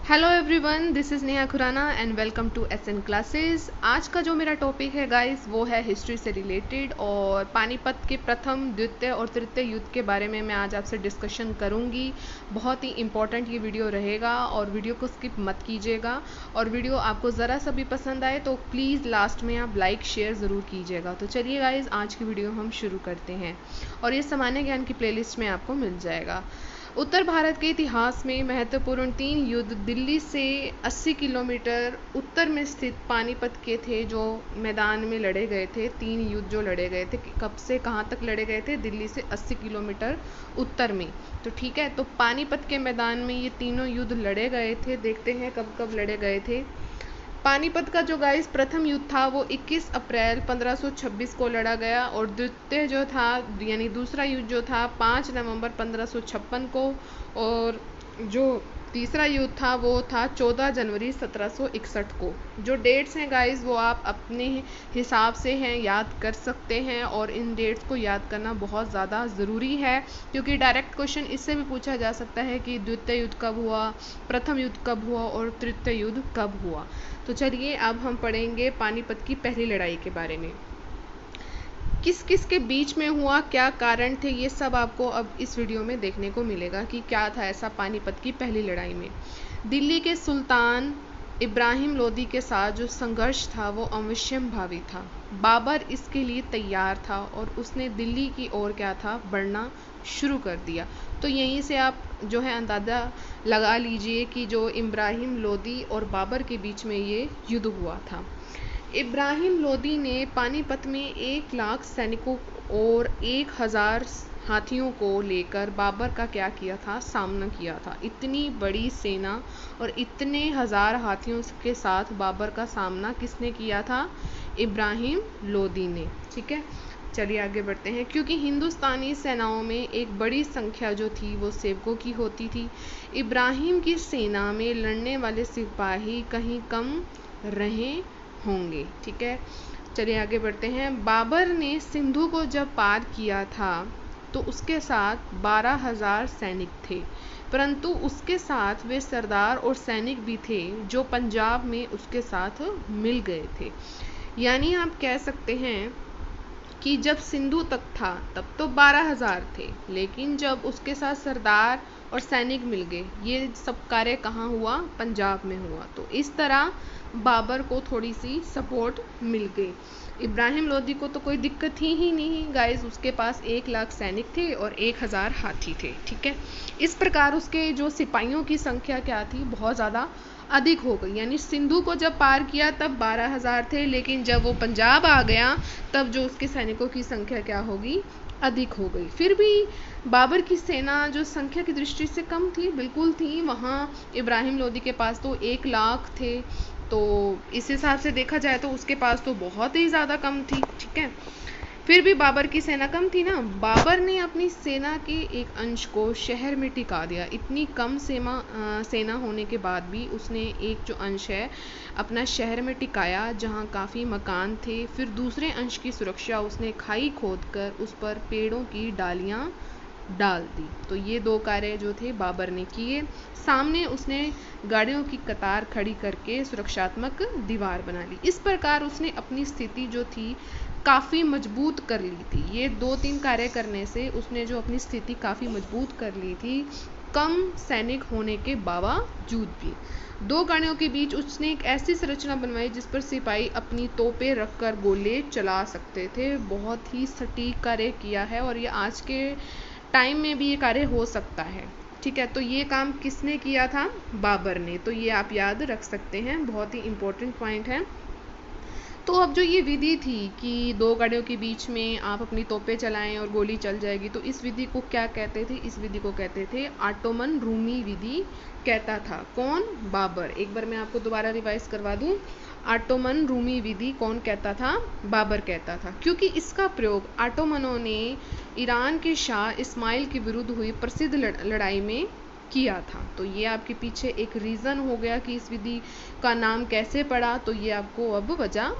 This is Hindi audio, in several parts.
Hello everyone, this is Neha Khurana and welcome to SN classes. आज का जो मेरा टॉपिक है गाइस वो है हिस्ट्री से रिलेटेड और पानीपत के प्रथम, द्वितीय और तृतीय युद्ध के बारे में मैं आज आपसे डिस्कशन करूंगी। बहुत ही इंपॉर्टेंट ये वीडियो रहेगा और वीडियो को स्किप मत कीजिएगा। और वीडियो आपको ज़रा सा भी पसंद आए तो प्लीज़ लास्ट में आप लाइक शेयर ज़रूर कीजिएगा। तो चलिए गाइज, आज की वीडियो हम शुरू करते हैं और ये सामान्य ज्ञान की प्लेलिस्ट में आपको मिल जाएगा। उत्तर भारत के इतिहास में महत्वपूर्ण 3 युद्ध दिल्ली से 80 किलोमीटर उत्तर में स्थित पानीपत के थे, जो मैदान में लड़े गए थे। 3 युद्ध जो लड़े गए थे, कब से कहाँ तक लड़े गए थे? दिल्ली से 80 किलोमीटर उत्तर में। तो ठीक है, तो पानीपत के मैदान में ये तीनों युद्ध लड़े गए थे। देखते हैं कब कब लड़े गए थे। पानीपत का जो गाइस प्रथम युद्ध था वो 21 अप्रैल 1526 को लड़ा गया और द्वितीय जो था यानी दूसरा युद्ध जो था 5 नवंबर 1556 को, और जो तीसरा युद्ध था वो था 14 जनवरी 1761 को। जो डेट्स हैं गाइस वो आप अपने हिसाब से हैं याद कर सकते हैं और इन डेट्स को याद करना बहुत ज़्यादा ज़रूरी है, क्योंकि डायरेक्ट क्वेश्चन इससे भी पूछा जा सकता है कि द्वितीय युद्ध कब हुआ, प्रथम युद्ध कब हुआ और तृतीय युद्ध कब हुआ। तो चलिए अब हम पढ़ेंगे पानीपत की पहली लड़ाई के बारे में। किस किस के बीच में हुआ, क्या कारण थे, ये सब आपको अब इस वीडियो में देखने को मिलेगा कि क्या था ऐसा पानीपत की पहली लड़ाई में। दिल्ली के सुल्तान इब्राहिम लोदी के साथ जो संघर्ष था वो अवश्यंभावी था। बाबर इसके लिए तैयार था और उसने दिल्ली की ओर क्या था, बढ़ना शुरू कर दिया। तो यहीं से आप जो है अंदाज़ा लगा लीजिए कि जो इब्राहिम लोदी और बाबर के बीच में ये युद्ध हुआ था। इब्राहिम लोदी ने पानीपत में 1 लाख सैनिकों और 1000 हाथियों को लेकर बाबर का क्या किया था, सामना किया था। इतनी बड़ी सेना और इतने हजार हाथियों के साथ बाबर का सामना किसने किया था? इब्राहिम लोदी ने। ठीक है, चलिए आगे बढ़ते हैं। क्योंकि हिंदुस्तानी सेनाओं में एक बड़ी संख्या जो थी वो सेवकों की होती थी, इब्राहिम की सेना में लड़ने वाले सिपाही कहीं कम रहे होंगे। ठीक है, चलिए आगे बढ़ते हैं। बाबर ने सिंधु को जब पार किया था तो उसके साथ 12,000 सैनिक थे, परंतु उसके साथ वे सरदार और सैनिक भी थे जो पंजाब में उसके साथ मिल गए थे। यानी आप कह सकते हैं कि जब सिंधु तक था तब तो 12,000 थे, लेकिन जब उसके साथ सरदार और सैनिक मिल गए, ये सब कार्य कहाँ हुआ? पंजाब में हुआ। तो इस तरह बाबर को थोड़ी सी सपोर्ट मिल गई। इब्राहिम लोदी को तो कोई दिक्कत ही नहीं गाइस, उसके पास 1 लाख सैनिक थे और 1000 हाथी थे। ठीक है, इस प्रकार उसके जो सिपाहियों की संख्या क्या थी, बहुत ज़्यादा अधिक हो गई। यानी सिंधु को जब पार किया तब 12,000 थे, लेकिन जब वो पंजाब आ गया तब जो उसके सैनिकों की संख्या क्या होगी, अधिक हो गई। फिर भी बाबर की सेना जो संख्या की दृष्टि से कम थी, बिल्कुल थी। वहाँ इब्राहिम लोदी के पास तो 1 लाख थे, तो इस हिसाब से देखा जाए तो उसके पास तो बहुत ही ज़्यादा कम थी। ठीक है, फिर भी बाबर की सेना कम थी ना। बाबर ने अपनी सेना के एक अंश को शहर में टिका दिया। इतनी कम सेना होने के बाद भी उसने एक जो अंश है अपना शहर में टिकाया, जहां काफ़ी मकान थे। फिर दूसरे अंश की सुरक्षा उसने खाई खोदकर उस पर पेड़ों की डालियां डाल दी। तो ये 2 कार्य जो थे बाबर ने किए। सामने उसने गाड़ियों की कतार खड़ी करके सुरक्षात्मक दीवार बना ली। इस प्रकार उसने अपनी स्थिति जो थी काफ़ी मजबूत कर ली थी। ये 2-3 कार्य करने से उसने जो अपनी स्थिति काफ़ी मजबूत कर ली थी, कम सैनिक होने के बावजूद भी। 2 गाड़ियों के बीच उसने एक ऐसी संरचना बनवाई जिस पर सिपाही अपनी तोपें रखकर गोले चला सकते थे। बहुत ही सटीक कार्य किया है और ये आज के टाइम में भी ये कार्य हो सकता है। ठीक है, तो ये काम किसने किया था? बाबर ने। तो ये आप याद रख सकते हैं, बहुत ही इम्पोर्टेंट पॉइंट है। तो अब जो ये विधि थी कि 2 गाड़ियों के बीच में आप अपनी तोपें चलाएं और गोली चल जाएगी, तो इस विधि को क्या कहते थे? इस विधि को कहते थे ऑटोमन रूमी विधि कहता था। कौन? बाबर। एक बार मैं आपको दोबारा रिवाइज करवा दूं। ऑटोमन रूमी विधि कौन कहता था? बाबर कहता था, क्योंकि इसका प्रयोग ऑटोमनों ने ईरान के शाह इस्माइल के विरुद्ध हुई प्रसिद्ध लड़ाई में किया था। तो ये आपके पीछे एक रीज़न हो गया कि इस विधि का नाम कैसे पड़ा, तो ये आपको अब वजह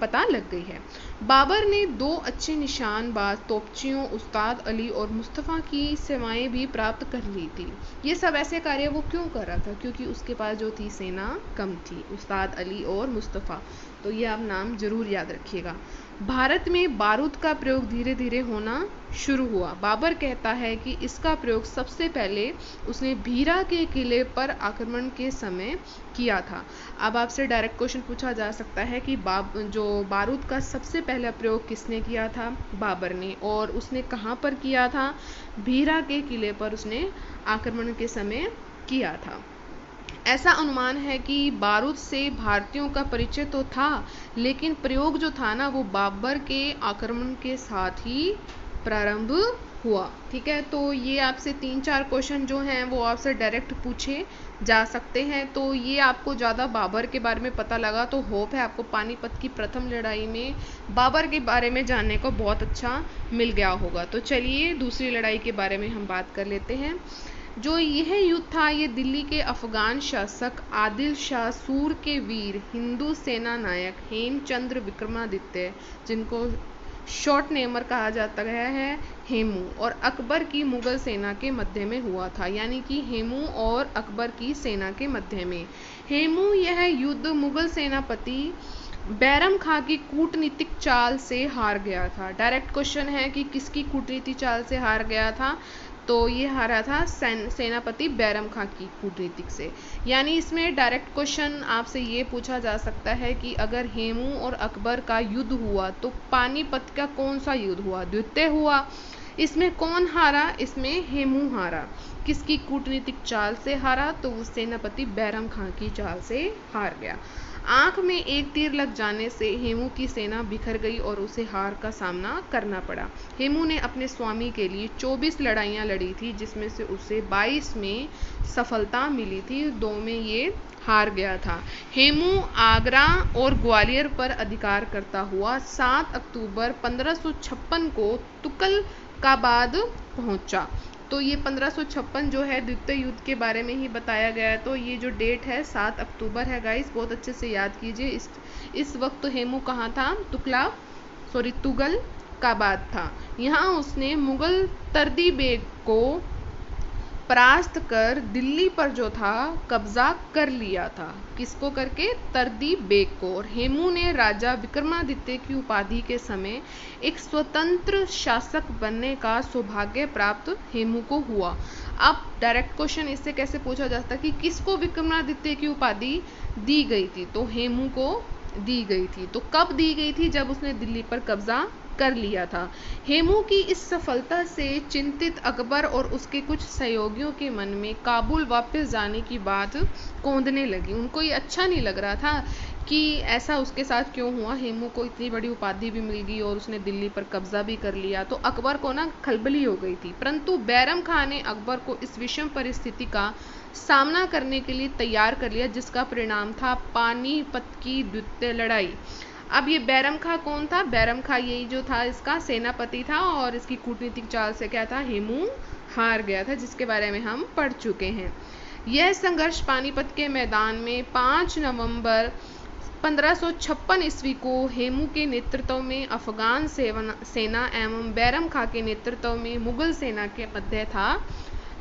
पता लग गई है। बाबर ने 2 अच्छे निशानबाज तोपचियों उस्ताद अली और मुस्तफ़ा की सेवाएं भी प्राप्त कर ली थी। ये सब ऐसे कार्य वो क्यों कर रहा था? क्योंकि उसके पास जो थी सेना कम थी, उस्ताद अली और मुस्तफ़ा। तो ये आप नाम जरूर याद रखिएगा। भारत में बारूद का प्रयोग धीरे धीरे होना शुरू हुआ। बाबर कहता है कि इसका प्रयोग सबसे पहले उसने भीरा के किले पर आक्रमण के समय किया था। अब आपसे डायरेक्ट क्वेश्चन पूछा जा सकता है कि जो बारूद का सबसे पहला प्रयोग किसने किया था? बाबर ने। और उसने कहाँ पर किया था? भीरा के किले पर उसने आक्रमण के समय किया था। ऐसा अनुमान है कि बारूद से भारतीयों का परिचय तो था, लेकिन प्रयोग जो था ना वो बाबर के आक्रमण के साथ ही प्रारंभ हुआ। ठीक है, तो ये आपसे 3-4 क्वेश्चन जो हैं वो आपसे डायरेक्ट पूछे जा सकते हैं। तो ये आपको ज़्यादा बाबर के बारे में पता लगा तो होप है आपको पानीपत की प्रथम लड़ाई में बाबर के बारे में जानने को बहुत अच्छा मिल गया होगा। तो चलिए दूसरी लड़ाई के बारे में हम बात कर लेते हैं। जो यह युद्ध था ये दिल्ली के अफगान शासक आदिल शाह सूर के वीर हिंदू सेना नायक हेमचंद्र विक्रमादित्य, जिनको शॉर्ट नेमर कहा जाता है, हेमू, और अकबर की मुगल सेना के मध्य में हुआ था। यानी कि हेमू और अकबर की सेना के मध्य में। हेमू यह युद्ध मुगल सेनापति बैरम खां की कूटनीतिक चाल से हार गया था। डायरेक्ट क्वेश्चन है कि किसकी कूटनीतिक चाल से हार गया था? तो ये हारा था सेनापति बैरम खां की कूटनीतिक से। यानी इसमें डायरेक्ट क्वेश्चन आपसे ये पूछा जा सकता है कि अगर हेमू और अकबर का युद्ध हुआ तो पानीपत का कौन सा युद्ध हुआ? द्वितीय हुआ। इसमें कौन हारा? इसमें हेमू हारा। किसकी कूटनीतिक चाल से हारा? तो वो सेनापति बैरम खां की चाल से हार गया। आंख में एक तीर लग जाने से हेमू की सेना बिखर गई और उसे हार का सामना करना पड़ा। हेमू ने अपने स्वामी के लिए 24 लड़ाइयां लड़ी थी, जिसमें से उसे 22 में सफलता मिली थी, 2 में ये हार गया था। हेमू आगरा और ग्वालियर पर अधिकार करता हुआ 7 अक्टूबर 1556 को तुगलकाबाद पहुंचा। तो ये 1556 जो है द्वितीय युद्ध के बारे में ही बताया गया है। तो ये जो डेट है 7 अक्टूबर है गाइस, बहुत अच्छे से याद कीजिए। इस वक्त हेमू कहाँ था? तुगलकाबाद था। यहाँ उसने मुगल तर्दी बेग को परास्त कर दिल्ली पर जो था कब्जा कर लिया था। किसको करके? तर्दी बेग को। और हेमू ने राजा विक्रमादित्य की उपाधि के समय एक स्वतंत्र शासक बनने का सौभाग्य प्राप्त हेमू को हुआ। अब डायरेक्ट क्वेश्चन इससे कैसे पूछा जा सकता है कि किसको विक्रमादित्य की उपाधि दी गई थी? तो हेमू को दी गई थी। तो कब दी गई थी? जब उसने दिल्ली पर कब्जा कर लिया था। हेमू की इस सफलता से चिंतित अकबर और उसके कुछ सहयोगियों के मन में काबुल वापस जाने की बात कौंधने लगी। उनको ये अच्छा नहीं लग रहा था कि ऐसा उसके साथ क्यों हुआ। हेमू को इतनी बड़ी उपाधि भी मिल गई और उसने दिल्ली पर कब्जा भी कर लिया, तो अकबर को ना खलबली हो गई थी। परंतु बैरम खां ने अकबर को इस विषम परिस्थिति का सामना करने के लिए तैयार कर लिया, जिसका परिणाम था पानीपत की द्वितीय लड़ाई। अब ये बैरम खां कौन था? बैरम खां यही जो था इसका सेनापति था और इसकी कूटनीतिक चाल से क्या था? हेमू हार गया था, जिसके बारे में हम पढ़ चुके हैं। यह संघर्ष पानीपत के मैदान में 5 नवंबर 1556 ईस्वी को हेमू के नेतृत्व में अफगान सेना एवं बैरम खां के नेतृत्व में मुगल सेना के मध्य था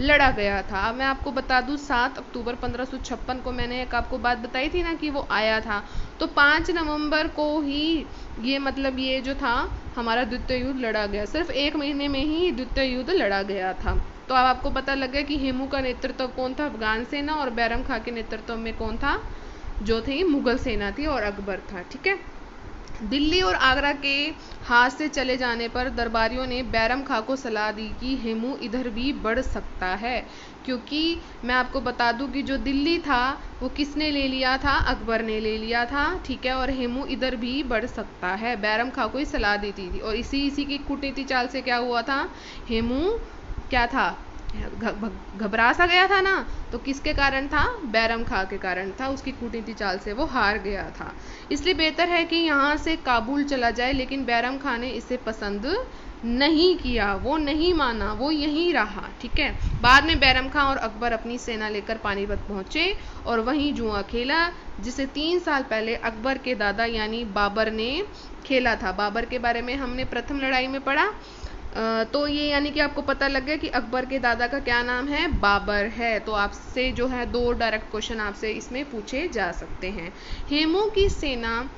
लड़ा गया था। मैं आपको बता दूं 7 अक्टूबर 1556 को मैंने एक आपको बात बताई थी ना कि वो आया था। तो 5 नवंबर को ही ये जो था हमारा द्वितीय युद्ध लड़ा गया। सिर्फ 1 महीने में ही द्वितीय युद्ध लड़ा गया था। तो अब आपको पता लग गया कि हेमू का नेतृत्व कौन था? अफगान सेना। और बैरम खां के नेतृत्व में कौन था? जो थी मुगल सेना थी और अकबर था। ठीक है, दिल्ली और आगरा के हाथ से चले जाने पर दरबारियों ने बैरम खां को सलाह दी कि हेमू इधर भी बढ़ सकता है, क्योंकि मैं आपको बता दूं कि जो दिल्ली था वो किसने ले लिया था? अकबर ने ले लिया था। ठीक है, और हेमू इधर भी बढ़ सकता है, बैरम खां को ही सलाह दी थी। और इसी की कूटनीति चाल से क्या हुआ था? हेमू क्या था? घबरा सा गया था ना, तो किसके कारण था? बैरम खां के कारण था, उसकी कूटनीति चाल से वो हार गया था। इसलिए बेहतर है कि यहाँ से काबुल चला जाए, लेकिन बैरम खां ने इसे पसंद नहीं किया, वो नहीं माना, वो यहीं रहा। ठीक है, बाद में बैरम खां और अकबर अपनी सेना लेकर पानीपत पहुंचे और वहीं जुआ खेला, जिसे 3 साल पहले अकबर के दादा यानी बाबर ने खेला था। बाबर के बारे में हमने प्रथम लड़ाई में पढ़ा। तो ये यानी कि आपको पता लग गया कि अकबर के दादा का क्या नाम है? बाबर है। तो आपसे जो है 2 डायरेक्ट क्वेश्चन आपसे इसमें पूछे जा सकते हैं। हेमू की सेना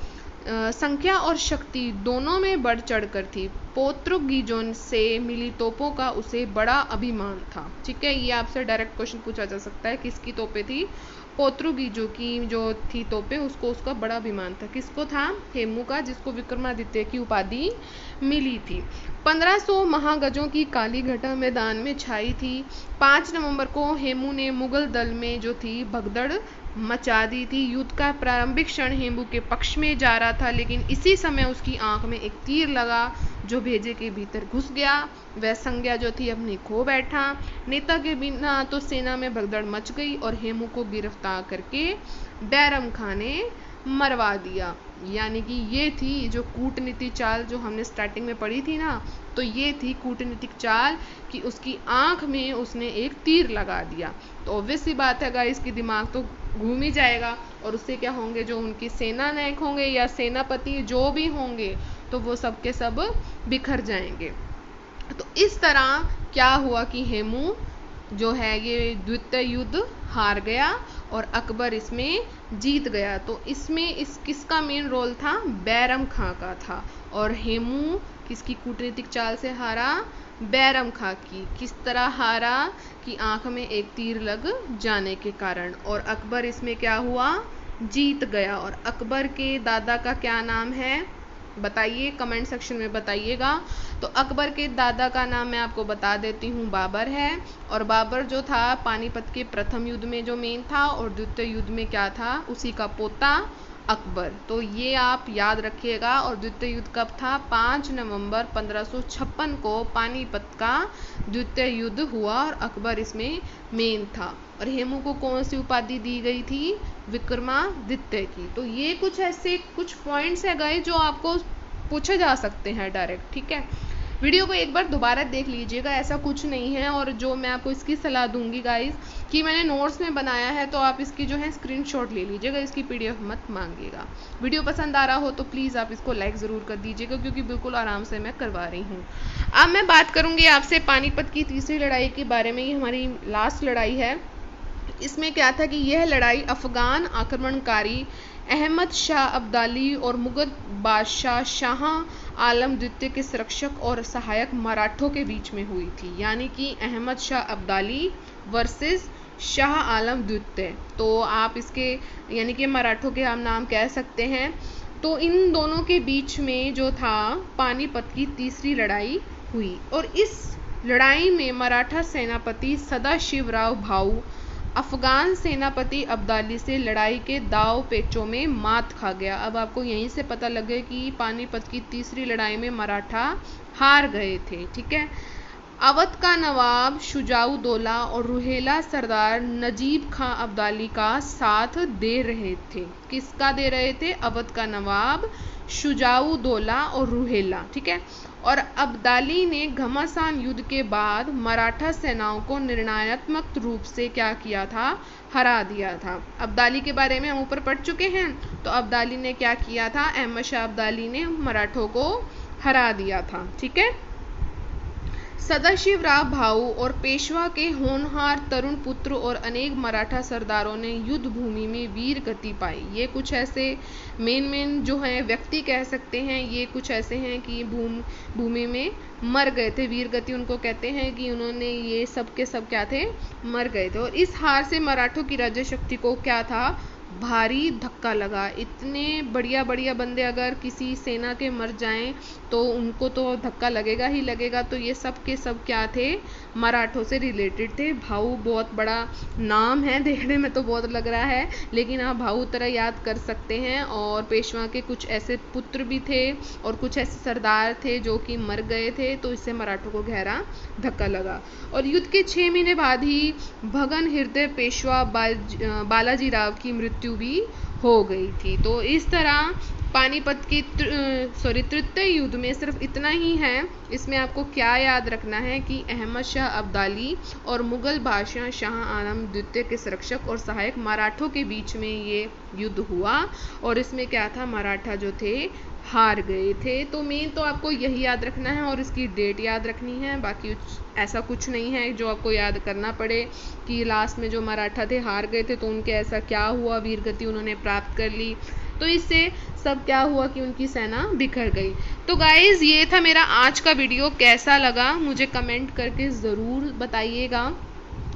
संख्या और शक्ति दोनों में बढ़ चढ़कर थी। पोर्तुगीजों से मिली तोपों का उसे बड़ा अभिमान था। ठीक है, ये आपसे डायरेक्ट क्वेश्चन पूछा जा सकता है, किसकी तोपें थी? पोर्तुगीजों की जो थी तोपें, उसको उसका बड़ा अभिमान था। किसको था? हेमू का, जिसको विक्रमादित्य की उपाधि मिली थी। 1500 महागजों की काली घटा मैदान में छाई थी। 5 नवंबर को हेमू ने मुगल दल में जो थी भगदड़ मचा दी थी। युद्ध का प्रारंभिक क्षण हेमू के पक्ष में जा रहा था, लेकिन इसी समय उसकी आंख में एक तीर लगा जो भेजे के भीतर घुस गया। वह संज्ञा जो थी अपनी खो बैठा। नेता के बिना तो सेना में भगदड़ मच गई और हेमू को गिरफ्तार करके बैरम खां ने मरवा दिया। यानी कि ये थी जो कूटनीति चाल जो हमने स्टार्टिंग में पढ़ी थी ना, तो ये थी कूटनीतिक चाल कि उसकी आंख में उसने एक तीर लगा दिया। तो ऑब्वियस सी बात है गाइस, इसकी दिमाग तो घूम ही जाएगा और उससे क्या होंगे, जो उनकी सेना नायक होंगे या सेनापति जो भी होंगे, तो वो सब के सब बिखर जाएंगे। तो इस तरह क्या हुआ कि हेमू जो है ये द्वितीय युद्ध हार गया और अकबर इसमें जीत गया। तो इसमें किसका मेन रोल था? बैरम खां का था। और हेमू किसकी कूटनीतिक चाल से हारा? बैरम खां की। किस तरह हारा? कि आंख में एक तीर लग जाने के कारण। और अकबर इसमें क्या हुआ? जीत गया। और अकबर के दादा का क्या नाम है? बताइए, कमेंट सेक्शन में बताइएगा। तो अकबर के दादा का नाम मैं आपको बता देती हूँ, बाबर है। और बाबर जो था पानीपत के प्रथम युद्ध में जो मेन था, और द्वितीय युद्ध में क्या था? उसी का पोता अकबर। तो ये आप याद रखिएगा। और द्वितीय युद्ध कब था? 5 नवंबर 1556 को पानीपत का द्वितीय युद्ध हुआ और अकबर इसमें मेन था। और हेमू को कौन सी उपाधि दी गई थी? विक्रमादित्य की। तो ये कुछ ऐसे कुछ पॉइंट्स है गाइस जो आपको पूछे जा सकते हैं डायरेक्ट। ठीक है, वीडियो को एक बार दोबारा देख लीजिएगा, ऐसा कुछ नहीं है। और जो मैं आपको इसकी सलाह दूंगी गाइस कि मैंने नोट्स में बनाया है, तो आप इसकी जो है स्क्रीनशॉट ले लीजिएगा, इसकी पीडीएफ मत मांगिएगा। वीडियो पसंद आ रहा हो तो प्लीज़ आप इसको लाइक ज़रूर कर दीजिएगा, क्योंकि बिल्कुल आराम से मैं करवा रही हूँ। अब मैं बात करूँगी आपसे पानीपत की तीसरी लड़ाई के बारे में। ये हमारी लास्ट लड़ाई है। इसमें क्या था कि यह लड़ाई अफगान आक्रमणकारी अहमद शाह अब्दाली और मुगल बादशाह शाह आलम द्वितीय के संरक्षक और सहायक मराठों के बीच में हुई थी। यानी कि अहमद शाह अब्दाली वर्सेस शाह आलम द्वितीय। तो आप इसके यानी कि मराठों के हम नाम कह सकते हैं। तो इन दोनों के बीच में जो था पानीपत की तीसरी लड़ाई हुई। और इस लड़ाई में मराठा सेनापति सदाशिवराव भाऊ अफगान सेनापति अब्दाली से लड़ाई के दाव पेचों में मात खा गया। अब आपको यहीं से पता लगे कि पानीपत की तीसरी लड़ाई में मराठा हार गए थे। ठीक है, अवध का नवाब शुजाउद्दौला और रुहेला सरदार नजीब खां अब्दाली का साथ दे रहे थे। किसका दे रहे थे? अवध का नवाब शुजाउद्दौला और रुहेला। ठीक है, और अब्दाली ने घमासान युद्ध के बाद मराठा सेनाओं को निर्णयात्मक रूप से क्या किया था? हरा दिया था। अब्दाली के बारे में हम ऊपर पढ़ चुके हैं। तो अब्दाली ने क्या किया था? अहमद शाह अब्दाली ने मराठों को हरा दिया था। ठीक है, सदाशिवराव भाऊ और पेशवा के होनहार तरुण पुत्र और अनेक मराठा सरदारों ने युद्ध भूमि में वीर गति पाई। ये कुछ ऐसे मेन जो हैं व्यक्ति कह सकते हैं, ये कुछ ऐसे हैं कि भूमि में मर गए थे। वीर गति उनको कहते हैं कि उन्होंने ये सब के सब क्या थे? मर गए थे। और इस हार से मराठों की राज्य शक्ति को क्या था? भारी धक्का लगा। इतने बढ़िया बढ़िया बंदे अगर किसी सेना के मर जाएं तो उनको तो धक्का लगेगा ही लगेगा। तो ये सब के सब क्या थे, मराठों से रिलेटेड थे। भाऊ बहुत बड़ा नाम है, देखने में तो बहुत लग रहा है, लेकिन आप भाऊ तरह याद कर सकते हैं। और पेशवा के कुछ ऐसे पुत्र भी थे और कुछ ऐसे सरदार थे जो कि मर गए थे, तो इससे मराठों को गहरा धक्का लगा। और युद्ध के 6 महीने बाद ही भगन हृदय पेशवा बालाजी राव की मृत्यु भी हो गई थी। तो इस तरह पानीपत की तृतीय युद्ध में सिर्फ इतना ही है। इसमें आपको क्या याद रखना है कि अहमद शाह अब्दाली और मुगल बादशाह शाह आलम द्वितीय के संरक्षक और सहायक मराठों के बीच में ये युद्ध हुआ। और इसमें क्या था, मराठा जो थे हार गए थे। तो मेन तो आपको यही याद रखना है और इसकी डेट याद रखनी है। बाकी ऐसा कुछ नहीं है जो आपको याद करना पड़े कि लास्ट में जो मराठा थे हार गए थे तो उनके ऐसा क्या हुआ, वीर गति उन्होंने प्राप्त कर ली। तो इससे सब क्या हुआ कि उनकी सेना बिखर गई। तो गाइज ये था मेरा आज का वीडियो। कैसा लगा मुझे कमेंट करके ज़रूर बताइएगा।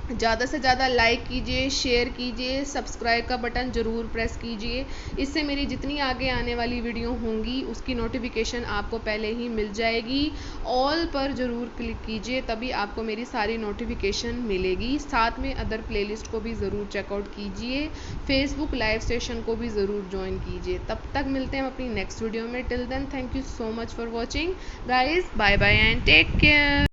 ज़्यादा से ज़्यादा लाइक कीजिए, शेयर कीजिए, सब्सक्राइब का बटन ज़रूर प्रेस कीजिए। इससे मेरी जितनी आगे आने वाली वीडियो होंगी उसकी नोटिफिकेशन आपको पहले ही मिल जाएगी। ऑल पर ज़रूर क्लिक कीजिए, तभी आपको मेरी सारी नोटिफिकेशन मिलेगी। साथ में अदर प्लेलिस्ट को भी ज़रूर चेकआउट कीजिए, फेसबुक लाइव सेशन को भी ज़रूर ज्वाइन कीजिए। तब तक मिलते हैं अपनी नेक्स्ट वीडियो में। Till then thank you so much for watching guys, bye bye and take care.